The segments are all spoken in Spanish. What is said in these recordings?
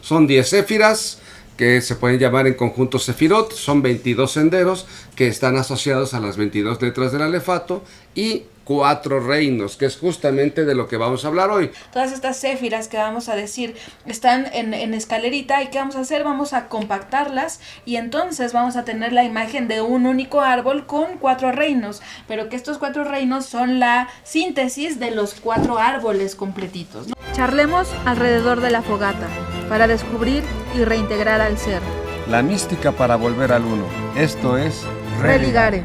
Son 10 séfiras que se pueden llamar en conjunto sefirot, son 22 senderos que están asociados a las 22 letras del alefato y 4 reinos, que es justamente de lo que vamos a hablar hoy. Todas estas céfiras que vamos a decir están en escalerita, y ¿qué vamos a hacer? Vamos a compactarlas y entonces vamos a tener la imagen de un único árbol con 4 reinos, pero que estos 4 reinos son la síntesis de los 4 árboles completitos, ¿no? Charlemos alrededor de la fogata para descubrir y reintegrar al ser. La mística para volver al uno. Esto es Religare.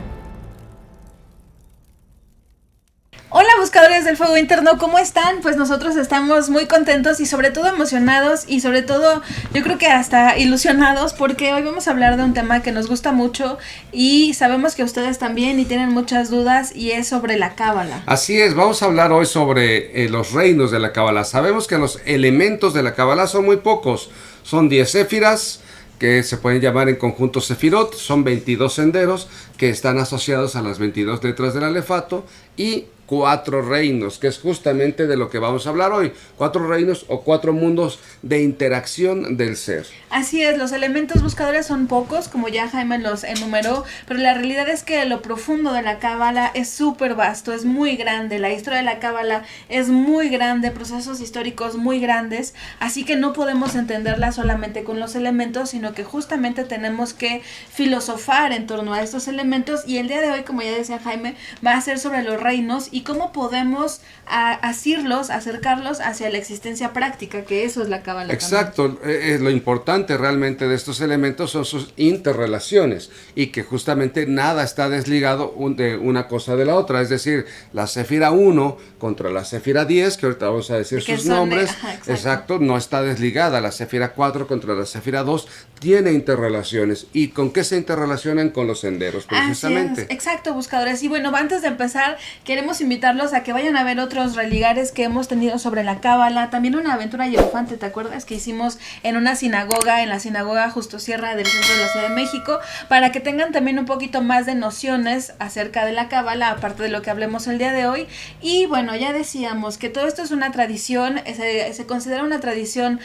Hola buscadores del fuego interno, ¿cómo están? Pues nosotros estamos muy contentos y sobre todo emocionados y sobre todo yo creo que hasta ilusionados, porque hoy vamos a hablar de un tema que nos gusta mucho y sabemos que ustedes también y tienen muchas dudas, y es sobre la cábala. Así es, vamos a hablar hoy sobre los reinos de la cábala. Sabemos que los elementos de la cábala son muy pocos, son 10 séfiras que se pueden llamar en conjunto sefirot, son 22 senderos que están asociados a las 22 letras del alefato y 4 reinos, que es justamente de lo que vamos a hablar hoy. 4 reinos o 4 mundos de interacción del ser. Así es, los elementos buscadores son pocos, como ya Jaime los enumeró, pero la realidad es que lo profundo de la cábala es súper vasto, es muy grande, la historia de la cábala es muy grande, procesos históricos muy grandes, así que no podemos entenderla solamente con los elementos, sino que justamente tenemos que filosofar en torno a estos elementos, y el día de hoy, como ya decía Jaime, va a ser sobre los reinos y cómo podemos asirlos, acercarlos hacia la existencia práctica, que eso es la cábala. Exacto, lo importante realmente de estos elementos son sus interrelaciones, y que justamente nada está desligado de una cosa de la otra, es decir, la Sefira 1 contra la Sefira 10, que ahorita vamos a decir sus nombres, exacto, no está desligada. La Sefira 4 contra la Sefira 2 tiene interrelaciones. ¿Y con qué se interrelacionan? Con los senderos, precisamente. Así es, exacto, buscadores. Y bueno, antes de empezar, queremos invitarlos a que vayan a ver otros religares que hemos tenido sobre la cábala, también una aventura hierofante, ¿te acuerdas? Que hicimos en una sinagoga, en la sinagoga Justo Sierra del centro de la Ciudad de México, para que tengan también un poquito más de nociones acerca de la cábala, aparte de lo que hablemos el día de hoy. Y bueno, ya decíamos que todo esto es una tradición, se considera una tradición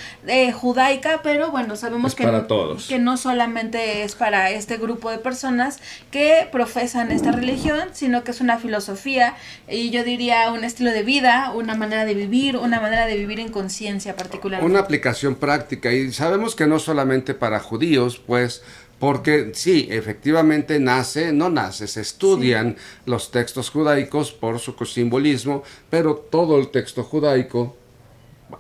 judaica, pero bueno, sabemos es para todos, que no solamente es para este grupo de personas que profesan esta religión, sino que es una filosofía, y yo diría un estilo de vida, una manera de vivir en conciencia particular. Una aplicación práctica, y sabemos que no solamente para judíos, pues, porque sí, efectivamente se estudian los textos judaicos por su simbolismo, pero todo el texto judaico,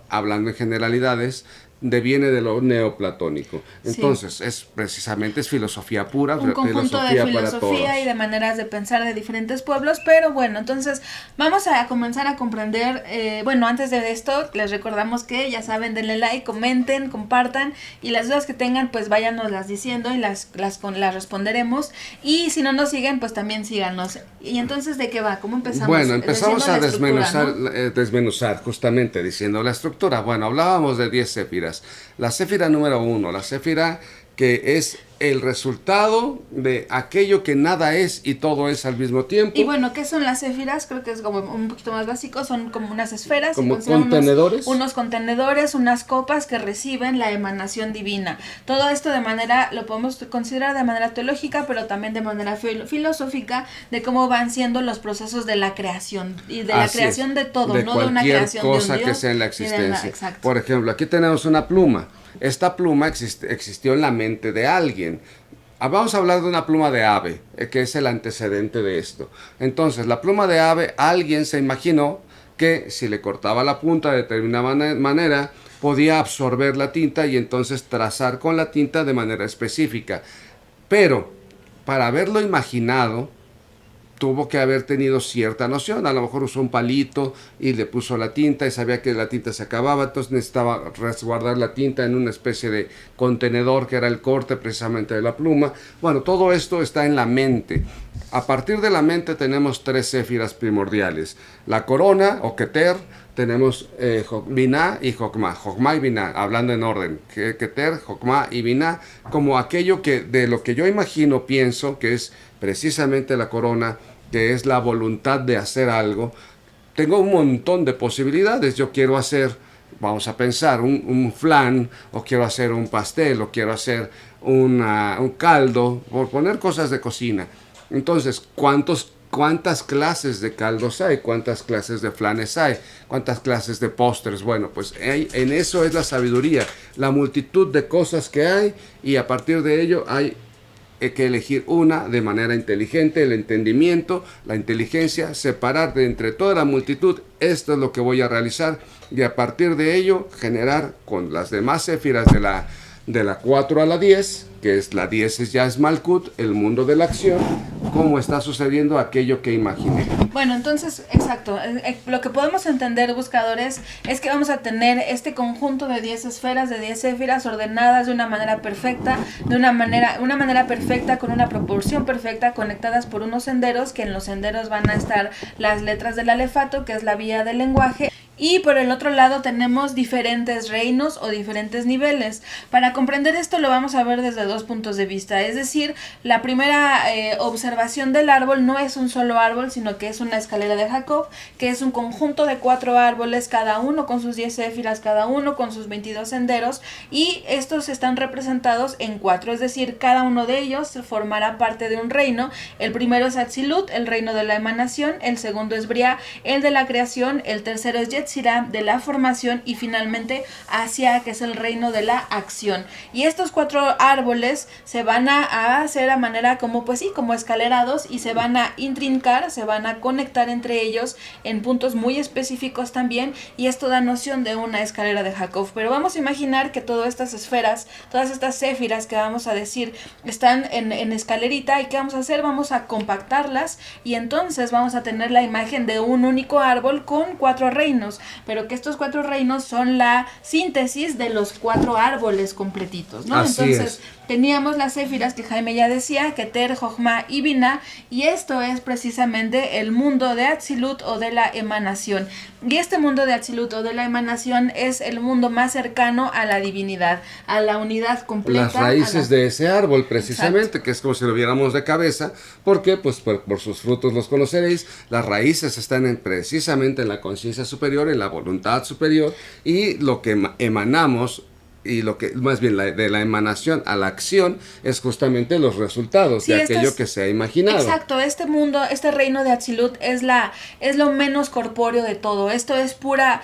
hablando en generalidades, deviene de lo neoplatónico. Entonces, es filosofía pura, un conjunto de filosofía y de maneras de pensar de diferentes pueblos. Pero bueno, entonces vamos a comenzar a comprender, antes de esto, les recordamos que ya saben, denle like, comenten, compartan, y las dudas que tengan, pues váyanoslas diciendo y las responderemos, y si no nos siguen, pues también síganos. Y entonces, ¿de qué va? ¿Cómo empezamos? Bueno, empezamos a desmenuzar, desmenuzar justamente diciendo la estructura. Bueno, hablábamos de 10 séfiras. La séfira número 1, la séfira que es el resultado de aquello que nada es y todo es al mismo tiempo. Y bueno, ¿qué son las séfiras? Creo que es como un poquito más básico, son como unas esferas. Como contenedores. Unos contenedores, unas copas que reciben la emanación divina. Todo esto lo podemos considerar de manera teológica, pero también de manera filosófica, de cómo van siendo los procesos de la creación, y de la creación de todo, no de una creación de un Dios. Cualquier cosa que sea en la existencia. Por ejemplo, aquí tenemos una pluma. Esta pluma existió en la mente de alguien. Vamos a hablar de una pluma de ave, que es el antecedente de esto. Entonces, la pluma de ave, alguien se imaginó que si le cortaba la punta de determinada manera, podía absorber la tinta y entonces trazar con la tinta de manera específica. Pero, para haberlo imaginado, tuvo que haber tenido cierta noción. A lo mejor usó un palito y le puso la tinta y sabía que la tinta se acababa, entonces necesitaba resguardar la tinta en una especie de contenedor que era el corte precisamente de la pluma. Bueno, todo esto está en la mente. A partir de la mente tenemos 3 séfiras primordiales. La corona o Keter, tenemos Binah y Jokmah. Jokmah y Binah, hablando en orden. Keter, Jokmah y Binah, como aquello que de lo que yo imagino, pienso que es precisamente la corona, que es la voluntad de hacer algo. Tengo un montón de posibilidades. Yo quiero hacer vamos a pensar, un flan, o quiero hacer un pastel, o quiero hacer un caldo, por poner cosas de cocina. Entonces, ¿cuántas clases de caldos hay? ¿Cuántas clases de flanes hay? ¿Cuántas clases de postres? Bueno, pues en eso es la sabiduría, la multitud de cosas que hay, y a partir de ello hay que elegir una de manera inteligente, el entendimiento, la inteligencia, separar de entre toda la multitud, esto es lo que voy a realizar, y a partir de ello generar con las demás séfiras de la 4 a la 10, que es la 10 ya es Malkut, el mundo de la acción, cómo está sucediendo aquello que imaginé. Bueno, entonces, exacto, lo que podemos entender, buscadores, es que vamos a tener este conjunto de 10 esferas, de 10 séfiras ordenadas de una manera perfecta, una manera perfecta, con una proporción perfecta, conectadas por unos senderos, que en los senderos van a estar las letras del alefato, que es la vía del lenguaje. Y por el otro lado tenemos diferentes reinos o diferentes niveles. Para comprender esto lo vamos a ver desde dos puntos de vista. Es decir, la primera observación del árbol no es un solo árbol, sino que es una escalera de Jacob, que es un conjunto de 4 árboles, cada uno con sus 10 séfiras, cada uno con sus 22 senderos, y estos están representados en 4, es decir, cada uno de ellos formará parte de un reino. El primero es Atzilut, el reino de la emanación; el segundo es Briah, el de la creación; el tercero es Yetzirah, de la formación; y finalmente Asia, que es el reino de la acción. Y estos 4 árboles se van a hacer a manera como, pues sí, como escalerados, y se van a intrincar, se van a conectar entre ellos en puntos muy específicos también, y esto da noción de una escalera de Jacob. Pero vamos a imaginar que todas estas esferas, todas estas séfiras que vamos a decir están en escalerita, y ¿qué vamos a hacer? Vamos a compactarlas, y entonces vamos a tener la imagen de un único árbol con 4 reinos, pero que estos 4 reinos son la síntesis de los 4 árboles completitos, ¿no? Así entonces es. Teníamos las séfiras que Jaime ya decía, Keter, Jochma y Binah, y esto es precisamente el mundo de Atzilut o de la emanación. Y este mundo de Atzilut o de la emanación es el mundo más cercano a la divinidad, a la unidad completa. Las raíces de ese árbol, precisamente. Exacto. Que es como si lo viéramos de cabeza. ¿Por qué? Pues por sus frutos los conoceréis. Las raíces están precisamente en la conciencia superior, en la voluntad superior, y lo que emanamos, y lo que más bien de la emanación a la acción, es justamente los resultados de aquello que se ha imaginado. Exacto, este mundo, este reino de Atzilut es lo menos corpóreo de todo. Esto es pura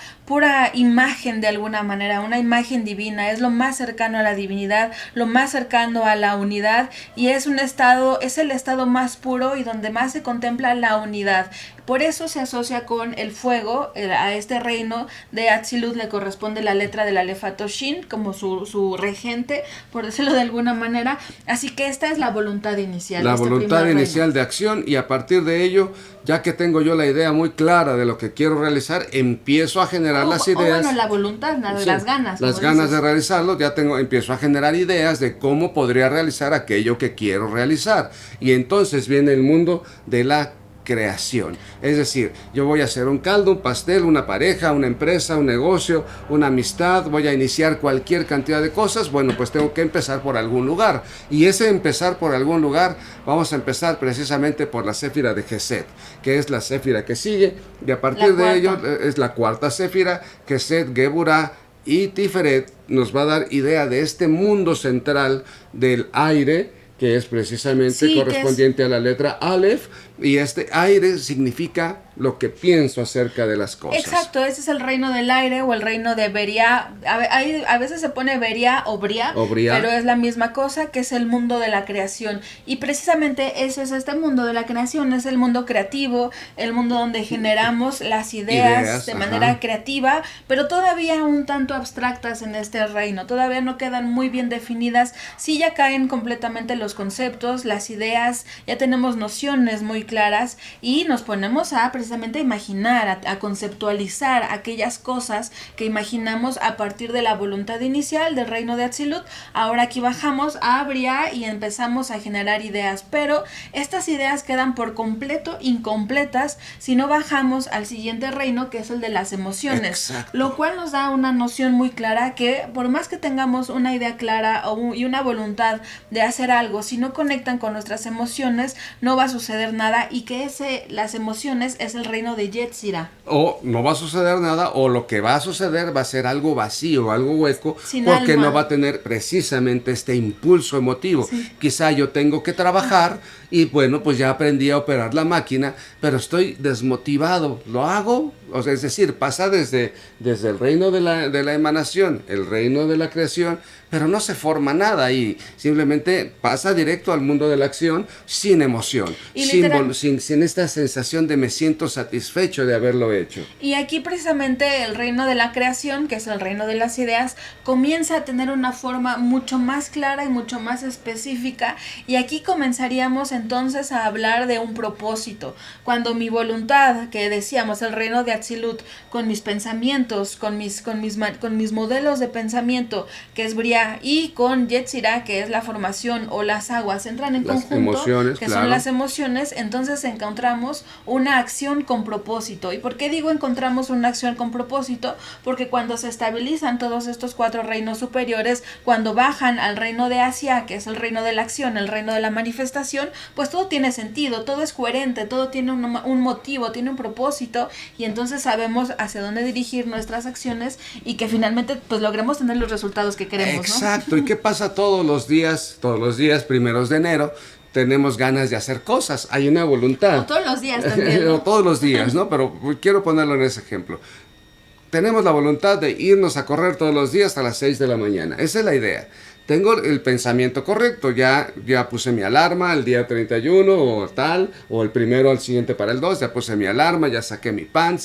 imagen, de alguna manera, una imagen divina. Es lo más cercano a la divinidad, lo más cercano a la unidad, y es el estado más puro y donde más se contempla la unidad. Por eso se asocia con el fuego. A este reino de Atzilut le corresponde la letra del alefato Shin como su regente, por decirlo de alguna manera. Así que esta es la voluntad inicial. La voluntad inicial de acción, y a partir de ello, ya que tengo yo la idea muy clara de lo que quiero realizar, empiezo a generar las ideas. Bueno, la voluntad, sí, las ganas. Las ganas de realizarlo, empiezo a generar ideas de cómo podría realizar aquello que quiero realizar. Y entonces viene el mundo de la creación. Es decir, yo voy a hacer un caldo, un pastel, una pareja, una empresa, un negocio, una amistad, voy a iniciar cualquier cantidad de cosas. Bueno, pues tengo que empezar por algún lugar, y ese empezar por algún lugar, vamos a empezar precisamente por la séfira de Gesed, que es la séfira que sigue, y a partir de ello es la cuarta séfira. Gesed, Geburah y Tiferet nos va a dar idea de este mundo central del aire, que es precisamente correspondiente a la letra Aleph, y este aire significa lo que pienso acerca de las cosas. Exacto, ese es el reino del aire o el reino de Beriah. A veces se pone Beriah o Briah, pero es la misma cosa, que es el mundo de la creación. Y precisamente ese es este mundo de la creación, es el mundo creativo, el mundo donde generamos las ideas de manera creativa, pero todavía un tanto abstractas en este reino. Todavía no quedan muy bien definidas. Sí, ya caen completamente los conceptos, las ideas, ya tenemos nociones muy claras, y nos ponemos a precisamente imaginar, a conceptualizar aquellas cosas que imaginamos a partir de la voluntad inicial del reino de Atzilut. Ahora aquí bajamos a Briah y empezamos a generar ideas, pero estas ideas quedan por completo incompletas si no bajamos al siguiente reino, que es el de las emociones. Exacto. Lo cual nos da una noción muy clara que por más que tengamos una idea clara y una voluntad de hacer algo, si no conectan con nuestras emociones, no va a suceder nada, Bria y que las emociones es el reino de Yetzirah. O no va a suceder nada, o lo que va a suceder va a ser algo vacío, algo hueco, sin porque alma. no va a tener precisamente este impulso emotivo. Sí. Quizá yo tengo que trabajar y bueno, pues ya aprendí a operar la máquina, pero estoy desmotivado. ¿Lo hago? O sea, es decir, pasa desde el reino de la emanación, el reino de la creación, pero no se forma nada ahí. Simplemente pasa directo al mundo de la acción sin emoción, sin esta sensación de me siento satisfecho de haberlo hecho. Y aquí precisamente el reino de la creación, que es el reino de las ideas, comienza a tener una forma mucho más clara y mucho más específica, y aquí comenzaríamos entonces a hablar de un propósito. Cuando mi voluntad, que decíamos el reino de Atzilut, con mis pensamientos, con mis modelos de pensamiento, que es Bria, y con Yetzirah, que es la formación o las aguas, entran en las conjunto, emociones, que claro, son las emociones, entonces encontramos una acción con propósito. ¿Y por qué digo encontramos una acción con propósito? Porque cuando se estabilizan todos estos 4 reinos superiores, cuando bajan al reino de Asia, que es el reino de la acción, el reino de la manifestación, pues todo tiene sentido, todo es coherente, todo tiene un motivo, tiene un propósito, y entonces sabemos hacia dónde dirigir nuestras acciones y que finalmente pues logremos tener los resultados que queremos, ¿no? Exacto. ¿Y qué pasa todos los días, primeros de enero? Tenemos ganas de hacer cosas, hay una voluntad. O todos los días también, ¿no? O todos los días, ¿no? Pero quiero ponerlo en ese ejemplo. Tenemos la voluntad de irnos a correr todos los días a las 6 de la mañana. Esa es la idea. Tengo el pensamiento correcto, ya puse mi alarma el día 31 o tal, o el primero al siguiente para el 2, ya puse mi alarma, ya saqué mi pan,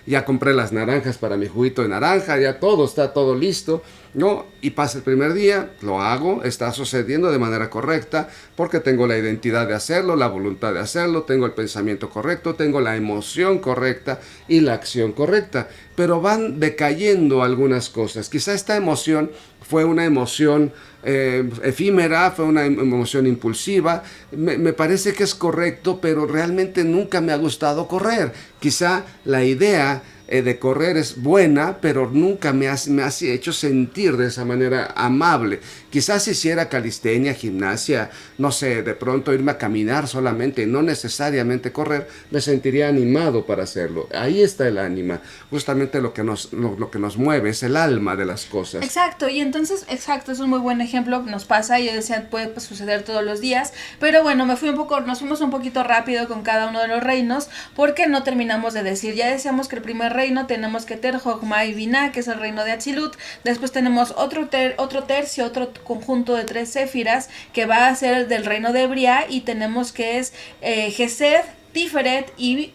ya compré las naranjas para mi juguito de naranja, ya está todo listo, ¿no? Y pasa el primer día, lo hago, está sucediendo de manera correcta, porque tengo la identidad de hacerlo, la voluntad de hacerlo, tengo el pensamiento correcto, tengo la emoción correcta y la acción correcta, pero van decayendo algunas cosas. Quizá esta emoción fue una emoción efímera, fue una emoción impulsiva, me parece que es correcto, pero realmente nunca me ha gustado correr. Quizá la idea de correr es buena, pero nunca me ha hecho sentir de esa manera amable. Quizás si hiciera calistenia, gimnasia, no sé, de pronto irme a caminar solamente, no necesariamente correr, me sentiría animado para hacerlo. Ahí está el ánima, justamente lo que nos mueve, es el alma de las cosas. Exacto, y entonces, es un muy buen ejemplo, nos pasa, y yo decía, puede suceder todos los días, pero bueno, nos fuimos un poquito rápido con cada uno de los reinos, porque no terminamos de decir. Ya decíamos que el primer reino tenemos Keter, Jochma y Binah, que es el reino de Atzilut. Después tenemos otro tercio, otro conjunto de 3 séfiras, que va a ser del reino de Bria, y tenemos que es Gesed, Tiferet y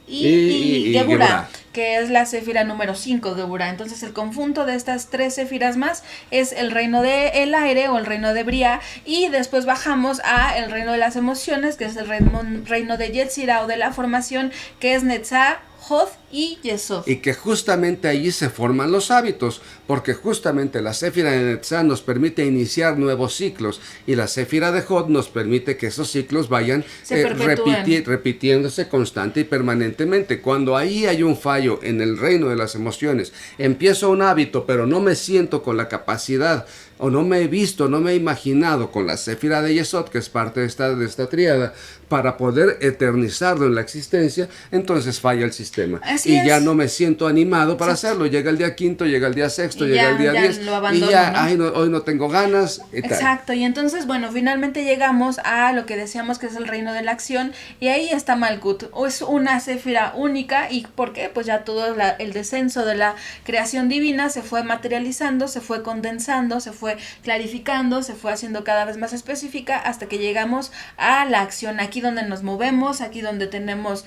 Geburah, que es la séfira número 5 de Geburah. Entonces el conjunto de estas 3 séfiras más es el reino de el aire o el reino de Bria, y después bajamos a el reino de las emociones, que es el reino de Yetzirah o de la formación, que es Netzah, Hod y Yesod. Y que justamente allí se forman los hábitos, porque justamente la séfira de Netzah nos permite iniciar nuevos ciclos, y la séfira de Hod nos permite que esos ciclos vayan repitiéndose constante y permanentemente. Cuando ahí hay un fallo en el reino de las emociones, empiezo un hábito, pero no me siento con la capacidad, o no me he visto, no me he imaginado con la séfira de Yesod, que es parte de esta tríada, para poder eternizarlo en la existencia, entonces falla el sistema. Así ya no me siento animado para hacerlo. Llega el día 5, llega el día 6, llega el día 10, y ya, ¿no? Hoy no tengo ganas. Exacto, y entonces, bueno, finalmente llegamos a lo que decíamos que es el reino de la acción, y ahí está Malkut, o es una séfira única. ¿Y por qué? Pues ya todo el descenso de la creación divina se fue materializando, se fue condensando, se fue clarificando, se fue haciendo cada vez más específica, hasta que llegamos a la acción, aquí donde nos movemos, aquí donde tenemos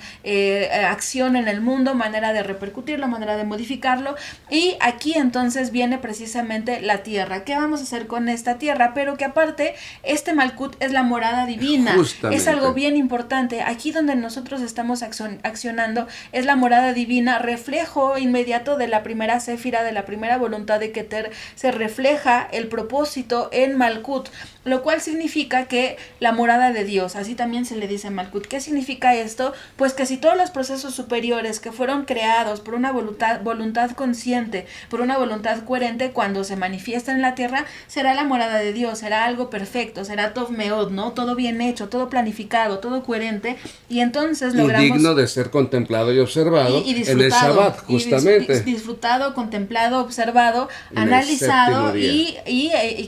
acción en el mundo, manera de repercutirlo, manera de modificarlo, y aquí entonces viene precisamente la tierra. ¿Qué vamos a hacer con esta tierra? Pero que aparte, este Malkut es la morada divina. Justamente. Es algo bien importante. Aquí donde nosotros estamos accionando es la morada divina, reflejo inmediato de la primera séfira, de la primera voluntad de Keter. Se refleja el propósito en Malkut, lo cual significa que la morada de Dios, así también se le dice Malkut. ¿Qué significa esto? Pues que si todos los procesos superiores que fueron creados por una voluntad consciente, por una voluntad coherente, cuando se manifiesta en la tierra, será la morada de Dios, será algo perfecto, será Tov Meod, ¿no? Todo bien hecho, todo planificado, todo coherente, y entonces logramos... Y digno de ser contemplado y observado y en el Shabbat, justamente. Disfrutado, contemplado, observado, analizado y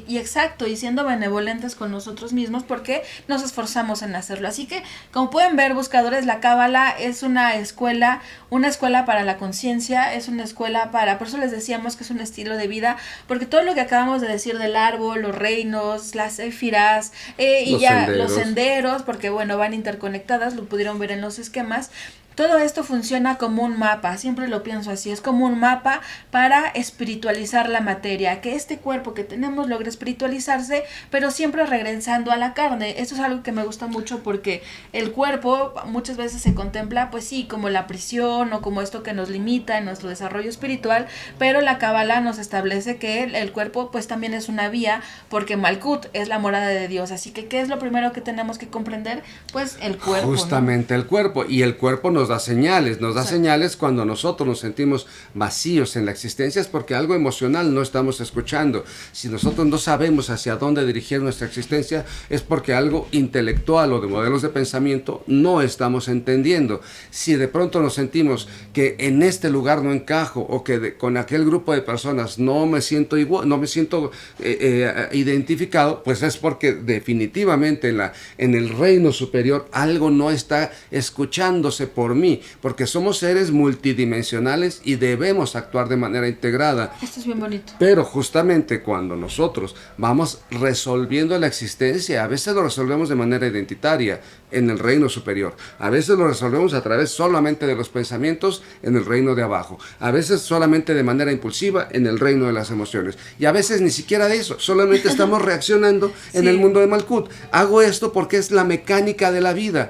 exacto, y siendo benevolentes con nosotros mismos porque nos esforzamos en hacerlo. Así que, como pueden ver, buscadores, la Cábala es una escuela para la conciencia, es una escuela por eso les decíamos que es un estilo de vida, porque todo lo que acabamos de decir del árbol, los reinos, las éfiras, los senderos, porque bueno, van interconectadas, lo pudieron ver en los esquemas. Todo esto funciona como un mapa, siempre lo pienso así, es como un mapa para espiritualizar la materia, que este cuerpo que tenemos logre espiritualizarse, pero siempre regresando a la carne. Esto es algo que me gusta mucho porque el cuerpo muchas veces se contempla, pues sí, como la prisión o como esto que nos limita en nuestro desarrollo espiritual, pero la Cábala nos establece que el cuerpo pues también es una vía, porque Malkut es la morada de Dios. Así que, ¿qué es lo primero que tenemos que comprender? Pues el cuerpo. Justamente, ¿no? El cuerpo, y el cuerpo nos da señales cuando nosotros nos sentimos vacíos en la existencia, es porque algo emocional no estamos escuchando. Si nosotros no sabemos hacia dónde dirigir nuestra existencia, es porque algo intelectual o de modelos de pensamiento no estamos entendiendo. Si de pronto nos sentimos que en este lugar no encajo, o que con aquel grupo de personas no me siento igual, no me siento identificado, pues es porque definitivamente en el reino superior algo no está escuchándose por mí, porque somos seres multidimensionales y debemos actuar de manera integrada. Esto es bien bonito. Pero justamente cuando nosotros vamos resolviendo la existencia, a veces lo resolvemos de manera identitaria en el reino superior, a veces lo resolvemos a través solamente de los pensamientos en el reino de abajo, a veces solamente de manera impulsiva en el reino de las emociones, y a veces ni siquiera de eso, solamente estamos reaccionando en el mundo de Malkut. Hago esto porque es la mecánica de la vida.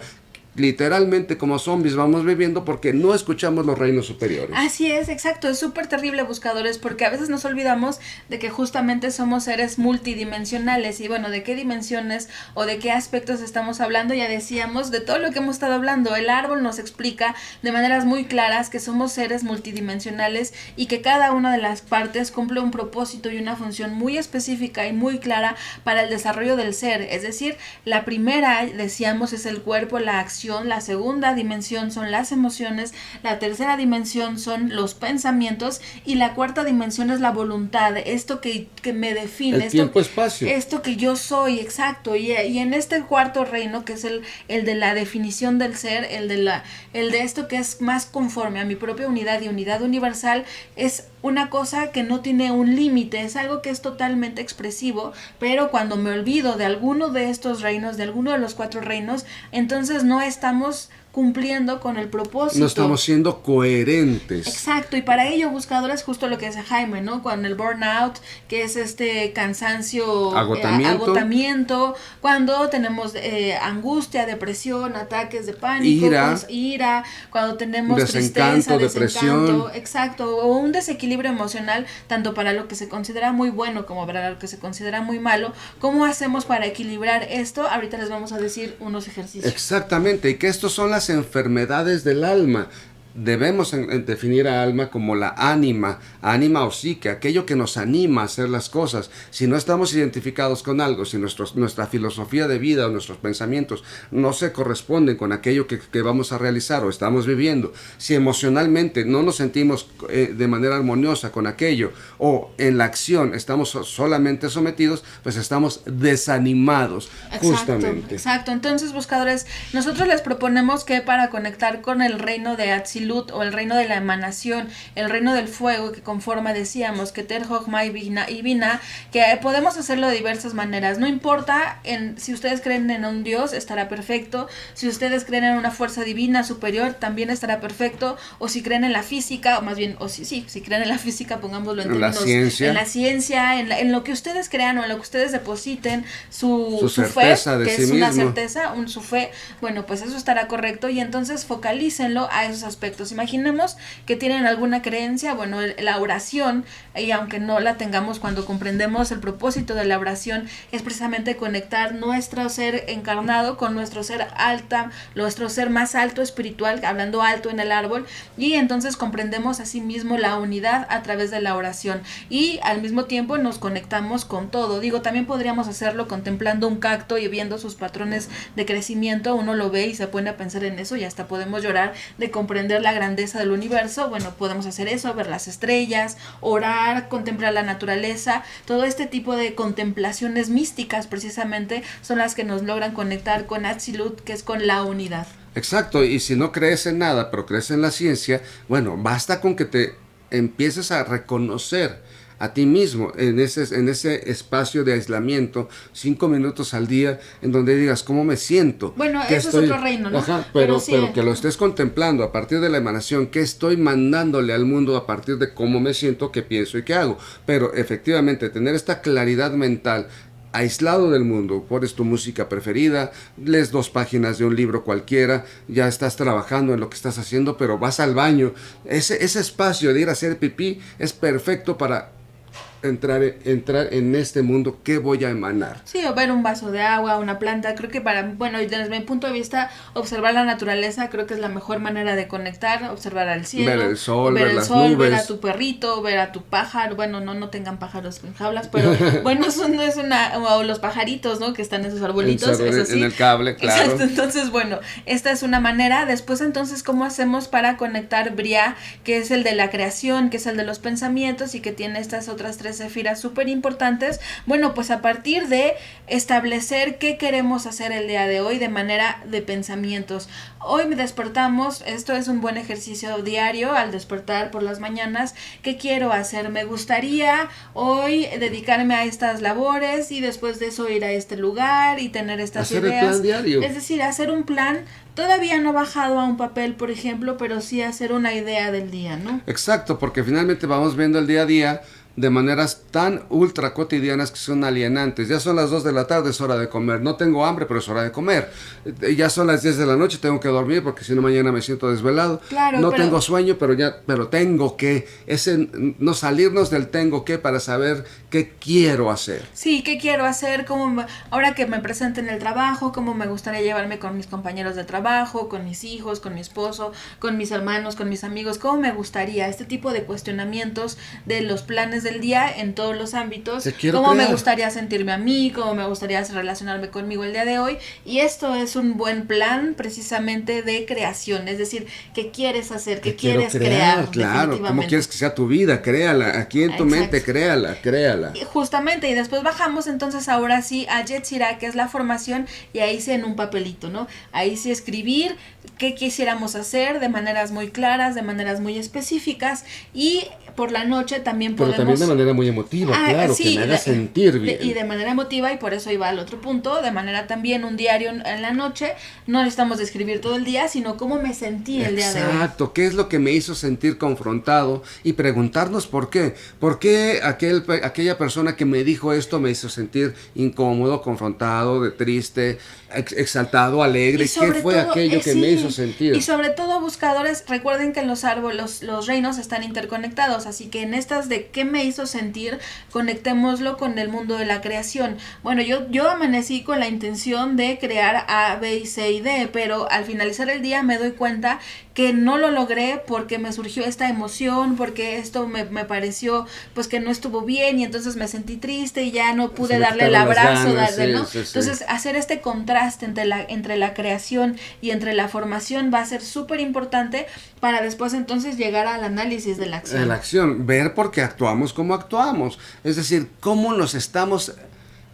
Literalmente como zombies vamos viviendo porque no escuchamos los reinos superiores. Así es, exacto, es súper terrible, buscadores, porque a veces nos olvidamos de que justamente somos seres multidimensionales. Y bueno, ¿de qué dimensiones o de qué aspectos estamos hablando? Ya decíamos, de todo lo que hemos estado hablando. El árbol nos explica de maneras muy claras que somos seres multidimensionales y que cada una de las partes cumple un propósito y una función muy específica y muy clara para el desarrollo del ser. Es decir, la primera, decíamos, es el cuerpo, la acción. La segunda dimensión son las emociones, la tercera dimensión son los pensamientos y la cuarta dimensión es la voluntad, esto que me define, el tiempo-espacio, esto que yo soy, exacto. Y en este cuarto reino, que es el de la definición del ser, el de esto que es más conforme a mi propia unidad y unidad universal, es una cosa que no tiene un límite, es algo que es totalmente expresivo, pero cuando me olvido de alguno de estos reinos, de alguno de los cuatro reinos, entonces no estamos cumpliliendo con el propósito. No estamos siendo coherentes. Exacto, y para ello, buscadores, justo lo que dice Jaime, ¿no? Cuando el burnout, que es este cansancio, agotamiento, cuando tenemos angustia, depresión, ataques de pánico, ira, cuando tenemos tristeza, depresión, exacto, o un desequilibrio emocional, tanto para lo que se considera muy bueno como para lo que se considera muy malo. ¿Cómo hacemos para equilibrar esto? Ahorita les vamos a decir unos ejercicios. Exactamente, y que estos son las enfermedades del alma. Debemos definir a alma como la ánima o psique, aquello que nos anima a hacer las cosas. Si no estamos identificados con algo, si nuestra filosofía de vida o nuestros pensamientos no se corresponden con aquello que vamos a realizar o estamos viviendo, si emocionalmente no nos sentimos de manera armoniosa con aquello, o en la acción estamos solamente sometidos, pues estamos desanimados. Justamente. Exacto. Entonces, buscadores, nosotros les proponemos que para conectar con el reino de Atzilut, o el reino de la emanación, el reino del fuego, que conforma, decíamos, que Ter, Jochma y Bina, que podemos hacerlo de diversas maneras. No importa si ustedes creen en un Dios, estará perfecto. Si ustedes creen en una fuerza divina superior, también estará perfecto. O si creen en la física, o más bien, si creen en la física, pongámoslo en términos, en la ciencia, en lo que ustedes crean o en lo que ustedes depositen su fe, que es una certeza, su fe, bueno, pues eso estará correcto, y entonces focalícenlo a esos aspectos. aspectos. Imaginemos que tienen alguna creencia, bueno, la oración, y aunque no la tengamos, cuando comprendemos el propósito de la oración, es precisamente conectar nuestro ser encarnado con nuestro ser nuestro ser más alto espiritual, hablando alto en el árbol, y entonces comprendemos asimismo la unidad a través de la oración, y al mismo tiempo nos conectamos con todo. Digo, también podríamos hacerlo contemplando un cacto y viendo sus patrones de crecimiento. Uno lo ve y se pone a pensar en eso y hasta podemos llorar de comprender la grandeza del universo. Bueno, podemos hacer eso, ver las estrellas, orar, contemplar la naturaleza. Todo este tipo de contemplaciones místicas precisamente son las que nos logran conectar con Atzilut, que es con la unidad. Exacto, y si no crees en nada, pero crees en la ciencia, bueno, basta con que te empieces a reconocer a ti mismo en ese espacio de aislamiento, 5 minutos al día, en donde digas cómo me siento. Bueno, eso es otro reino, ¿no? Ajá, pero que lo estés contemplando a partir de la emanación, qué estoy mandándole al mundo a partir de cómo me siento, qué pienso y qué hago. Pero efectivamente, tener esta claridad mental, aislado del mundo, pones tu música preferida, lees 2 páginas de un libro cualquiera, ya estás trabajando en lo que estás haciendo, pero vas al baño. Ese espacio de ir a hacer pipí es perfecto para entrar en este mundo. ¿Qué voy a emanar? Sí, o ver un vaso de agua, una planta. Creo que desde mi punto de vista, observar la naturaleza creo que es la mejor manera de conectar. Observar al cielo, ver el sol, ver las sol, nubes, ver a tu perrito, ver a tu pájaro. Bueno, no tengan pájaros en jaulas, pero bueno, eso no es o los pajaritos, ¿no? Que están en esos arbolitos, eso sí. En el cable, claro. Exacto. Entonces, bueno, esta es una manera. Después, entonces, ¿cómo hacemos para conectar Briah, que es el de la creación, que es el de los pensamientos y que tiene estas otras 3 sefiras súper importantes? Bueno, pues a partir de establecer qué queremos hacer el día de hoy de manera de pensamientos. Hoy me despertamos, esto es un buen ejercicio diario al despertar por las mañanas. ¿Qué quiero hacer? Me gustaría hoy dedicarme a estas labores y después de eso ir a este lugar y tener estas ideas. Hacer el plan diario. Es decir, hacer un plan. Todavía no bajado a un papel, por ejemplo, pero sí hacer una idea del día, ¿no? Exacto, porque finalmente vamos viendo el día a día de maneras tan ultra cotidianas que son alienantes. Ya son las 2 de la tarde, es hora de comer. No tengo hambre, pero es hora de comer. Ya son las 10 de la noche, tengo que dormir porque si no mañana me siento desvelado. Claro, no tengo sueño, pero tengo que. No salirnos del tengo que para saber qué quiero hacer. Sí, qué quiero hacer, ahora que me presente en el trabajo, cómo me gustaría llevarme con mis compañeros de trabajo, con mis hijos, con mi esposo, con mis hermanos, con mis amigos, cómo me gustaría. Este tipo de cuestionamientos de los planes del día en todos los ámbitos, cómo me gustaría sentirme a mí, cómo me gustaría relacionarme conmigo el día de hoy. Y esto es un buen plan precisamente de creación, es decir, ¿qué quieres hacer? ¿Qué quieres crear? Claro, ¿cómo quieres que sea tu vida? Créala, aquí en tu mente, créala. Y justamente, y después bajamos entonces ahora sí a Yetzirah, que es la formación, y ahí sí en un papelito, ¿no? Ahí sí escribir qué quisiéramos hacer de maneras muy claras, de maneras muy específicas, y por la noche también podemos... Pero también de manera muy emotiva, claro, sí, que me haga sentir bien. Y de manera emotiva, y por eso iba al otro punto, de manera también un diario en la noche. No necesitamos escribir todo el día, sino cómo me sentí el día de hoy. Exacto, qué es lo que me hizo sentir confrontado y preguntarnos por qué. ¿Por qué aquella persona que me dijo esto me hizo sentir incómodo, confrontado, triste, exaltado, alegre? ¿Qué fue aquello que me hizo sentir? Y sobre todo, buscadores, recuerden que los árboles, los reinos están interconectados, así que en estas de qué me hizo sentir, conectémoslo con el mundo de la creación. Bueno, yo amanecí con la intención de crear A, B y C y D, pero al finalizar el día me doy cuenta que no lo logré porque me surgió esta emoción, porque esto me pareció pues que no estuvo bien y entonces me sentí triste y ya no pude darle el abrazo, ¿no? Sí. Entonces hacer este contraste entre la creación y entre la formación va a ser súper importante para después entonces llegar al análisis de la acción. La acción, ver por qué actuamos como actuamos, es decir, cómo nos estamos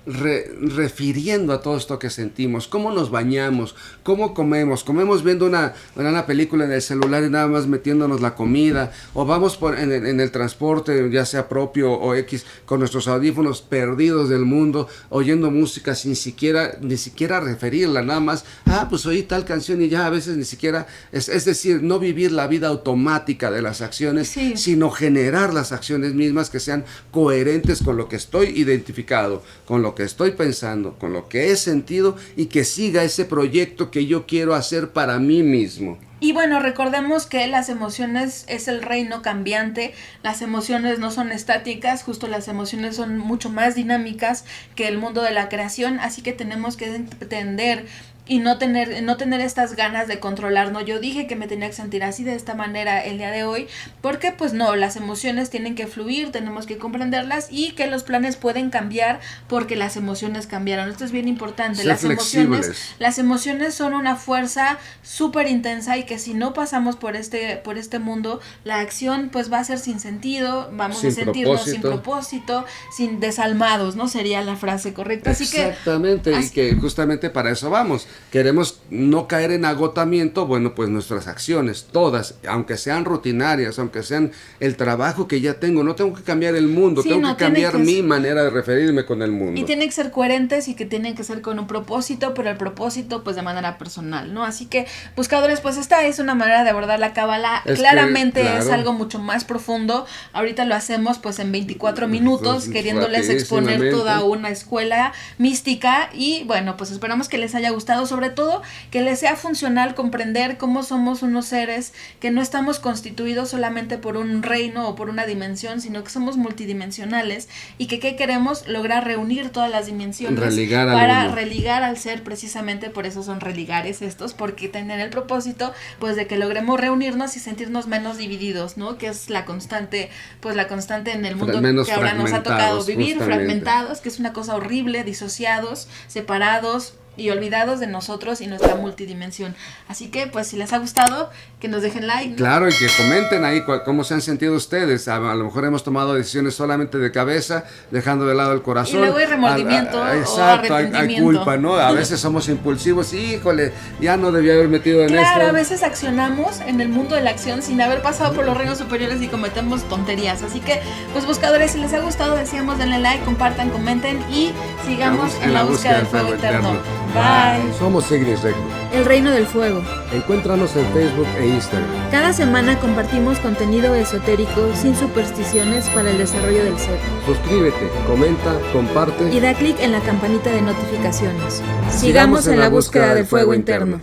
refiriendo a todo esto que sentimos, cómo nos bañamos, cómo comemos viendo una película en el celular y nada más metiéndonos la comida, o vamos en el transporte, ya sea propio o X, con nuestros audífonos perdidos del mundo, oyendo música sin ni siquiera referirla, nada más, pues oí tal canción y ya a veces ni siquiera, es decir, no vivir la vida automática de las acciones, sí, sino generar las acciones mismas que sean coherentes con lo que estoy identificado, con lo que estoy pensando, con lo que he sentido y que siga ese proyecto que yo quiero hacer para mí mismo. Y bueno, recordemos que las emociones es el reino cambiante, las emociones no son estáticas, justo las emociones son mucho más dinámicas que el mundo de la creación, así que tenemos que entender y no tener estas ganas de controlar, ¿no? Yo dije que me tenía que sentir así de esta manera el día de hoy, porque pues no, las emociones tienen que fluir, tenemos que comprenderlas y que los planes pueden cambiar porque las emociones cambiaron. Esto es bien importante. Las emociones son una fuerza súper intensa y que si no pasamos por este mundo, la acción pues va a ser sin sentido, vamos a sentirnos sin propósito, sin desalmados, ¿no? Sería la frase correcta. Exactamente, y que justamente para eso vamos. Queremos no caer en agotamiento, bueno, pues nuestras acciones, todas, aunque sean rutinarias, aunque sean el trabajo que ya tengo, no tengo que cambiar el mundo, tengo que cambiar mi manera de referirme con el mundo. Y tienen que ser coherentes y que tienen que ser con un propósito, pero el propósito pues de manera personal, ¿no? Así que, buscadores, pues esta es una manera de abordar la cábala, claramente es algo mucho más profundo, ahorita lo hacemos pues en 24 minutos, queriéndoles exponer toda una escuela mística y bueno, pues esperamos que les haya gustado, sobre todo que les sea funcional comprender cómo somos unos seres que no estamos constituidos solamente por un reino o por una dimensión, sino que somos multidimensionales y que queremos lograr reunir todas las dimensiones para religar al ser, precisamente por eso son religares estos, porque tienen el propósito pues de que logremos reunirnos y sentirnos menos divididos, ¿no? Que es la constante en el mundo que ahora nos ha tocado vivir, fragmentados, que es una cosa horrible, disociados, separados y olvidados de nosotros y nuestra multidimensión. Así que, pues, si les ha gustado, que nos dejen like, ¿no? Claro, y que comenten ahí cómo se han sentido ustedes. A lo mejor hemos tomado decisiones solamente de cabeza, dejando de lado el corazón. Y luego hay remordimiento exacto, o arrepentimiento. Hay culpa, ¿no? A veces somos impulsivos. Híjole, ya no debía haber metido en esto. Claro, a veces accionamos en el mundo de la acción sin haber pasado por los reinos superiores y cometemos tonterías. Así que, pues, buscadores, si les ha gustado, decíamos, denle like, compartan, comenten y sigamos en la búsqueda del fuego eterno. Bye. Somos Ignis Recto, El Reino del Fuego. Encuéntranos en Facebook e Instagram. Cada semana compartimos contenido esotérico sin supersticiones para el desarrollo del ser. Suscríbete, comenta, comparte y da clic en la campanita de notificaciones. Sigamos en la búsqueda del fuego interno.